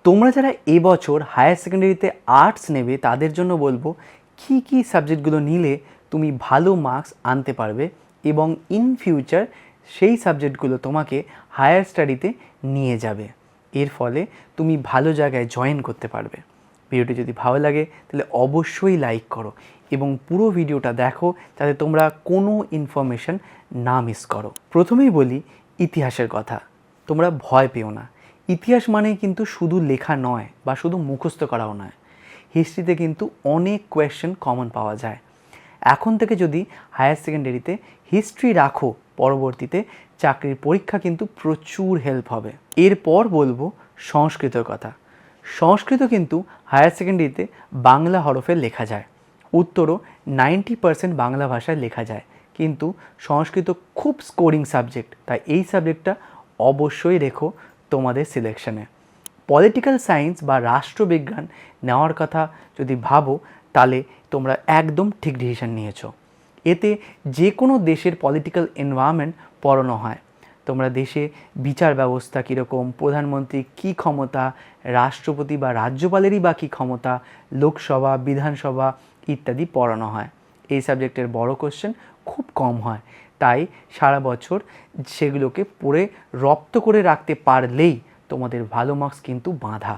তোমরা যারা এবছর হায়ার সেকেন্ডারিতে আর্টস নেবে তাদের জন্য বলবো কী সাবজেক্টগুলো নিলে তুমি ভালো মার্কস আনতে পারবে এবং ইন ফিউচার সেই সাবজেক্টগুলো তোমাকে হায়ার স্টাডিতে নিয়ে যাবে, এর ফলে তুমি ভালো জায়গায় জয়েন করতে পারবে। ভিডিওটি যদি ভালো লাগে তাহলে অবশ্যই লাইক করো এবং পুরো ভিডিওটা দেখো যাতে তোমরা কোনো ইনফরমেশন না মিস করো। প্রথমেই বলি ইতিহাসের কথা। তোমরা ভয় পেও না, ইতিহাস মানে কিন্তু শুধু লেখা নয় বা শুধু মুখস্থ করাও নয়। হিস্ট্রিতে কিন্তু অনেক কোয়েশ্চেন কমন পাওয়া যায়। এখন থেকে যদি হায়ার সেকেন্ডারিতে হিস্ট্রি রাখো, পরবর্তীতে চাকরির পরীক্ষা কিন্তু প্রচুর হেল্প হবে। এরপর বলবো সংস্কৃতের কথা। সংস্কৃত কিন্তু হায়ার সেকেন্ডারিতে বাংলা হরফে লেখা যায়। উত্তরও 90% বাংলা ভাষায় লেখা যায়, কিন্তু সংস্কৃত খুব স্কোরিং সাবজেক্ট, তাই এই সাবজেক্টটা অবশ্যই রেখো তোমাদের সিলেকশনে। পলিটিক্যাল সায়েন্স বা রাষ্ট্রবিজ্ঞান নেওয়ার কথা যদি ভাবো তাহলে তোমরা একদম ঠিক ডিসিশন নিয়েছো। এতে যে কোনো দেশের পলিটিক্যাল এনভায়রনমেন্ট পড়ানো হয়। তোমরা দেশে বিচার ব্যবস্থা কীরকম, প্রধানমন্ত্রী কী ক্ষমতা, রাষ্ট্রপতি বা রাজ্যপালেরই বা কী ক্ষমতা, লোকসভা, বিধানসভা ইত্যাদি পড়ানো হয়। এই সাবজেক্টের বড় কোশ্চেন খুব কম হয়, তাই সারা বছর সেগুলোকে পড়ে রপ্ত করে রাখতে পারলেই তোমাদের ভালো মার্কস কিন্তু বাঁধা।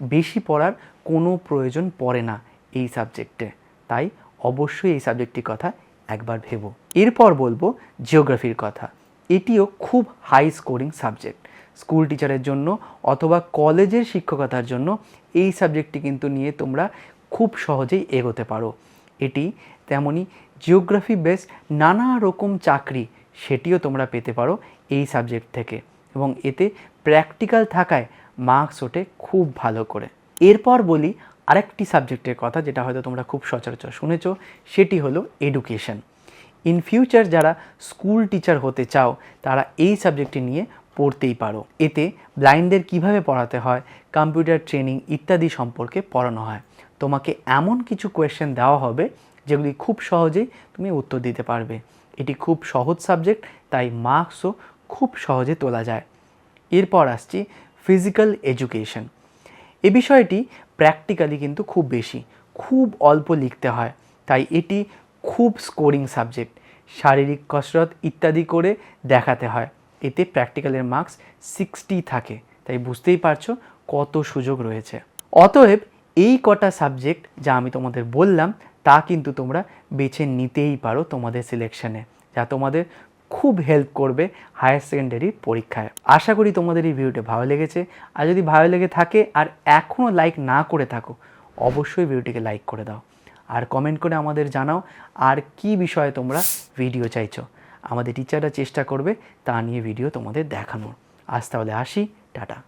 বেশি পড়ার কোনো প্রয়োজন পড়ে না এই সাবজেক্টে, তাই অবশ্যই এই সাবজেক্টটির কথা একবার ভেবো। এরপর বলবো জিওগ্রাফির কথা। এটিও খুব হাই স্কোরিং সাবজেক্ট। স্কুল টিচারের জন্য অথবা কলেজের শিক্ষকতার জন্য এই সাবজেক্টটি কিন্তু নিয়ে তোমরা খুব সহজেই এগোতে পারো। এটি তেমনই জিওগ্রাফি বেস নানা রকম চাকরি সেটিও তোমরা পেতে পারো এই সাবজেক্ট থেকে, এবং এতে প্র্যাকটিক্যাল থাকায় মার্কস ওঠে খুব ভালো করে। এরপর বলি আরেকটি সাবজেক্টের কথা, যেটা হয়তো তোমরা খুব সচরাচর শুনেছো, সেটি হলো এডুকেশন। ইন ফিউচার যারা স্কুল টিচার হতে চাও তারা এই সাবজেক্টটি নিয়ে পড়তেই পারো। এতে ব্লাইন্ডদের কিভাবে পড়াতে হয়, কম্পিউটার ট্রেনিং ইত্যাদি সম্পর্কে পড়ানো হয়। তোমাকে এমন কিছু কোয়েশ্চেন দেওয়া হবে যেগুলি খুব সহজেই তুমি উত্তর দিতে পারবে। এটি খুব সহজ সাবজেক্ট, তাই মার্কসও খুব সহজে তোলা যায়। এরপর আসছি ফিজিক্যাল এডুকেশন। এ বিষয়টি প্র্যাকটিক্যালি কিন্তু খুব বেশি, খুব অল্প লিখতে হয়, তাই এটি খুব স্কোরিং সাবজেক্ট। শারীরিক কসরত ইত্যাদি করে দেখাতে হয়। এতে প্র্যাকটিক্যালের মার্কস 60 থাকে, তাই বুঝতেই পারছো কত সুযোগ রয়েছে। অতএব এই কটা সাবজেক্ট যা আমি তোমাদের বললাম তা কিন্তু তোমরা বেছে নিতেই পারো তোমাদের সিলেকশনে, যা তোমাদের খুব হেল্প করবে হায়ার সেকেন্ডারির পরীক্ষায়। আশা করি তোমাদের এই ভিডিওটা ভালো লেগেছে, আর যদি ভালো লেগে থাকে আর এখনও লাইক না করে থাকো অবশ্যই ভিডিওটিকে লাইক করে দাও, আর কমেন্ট করে আমাদের জানাও আর কি বিষয়ে তোমরা ভিডিও চাইছো। আমাদের টিচাররা চেষ্টা করবে তা নিয়ে ভিডিও তোমাদের দেখানোর। আজ তাহলে আসি, টাটা।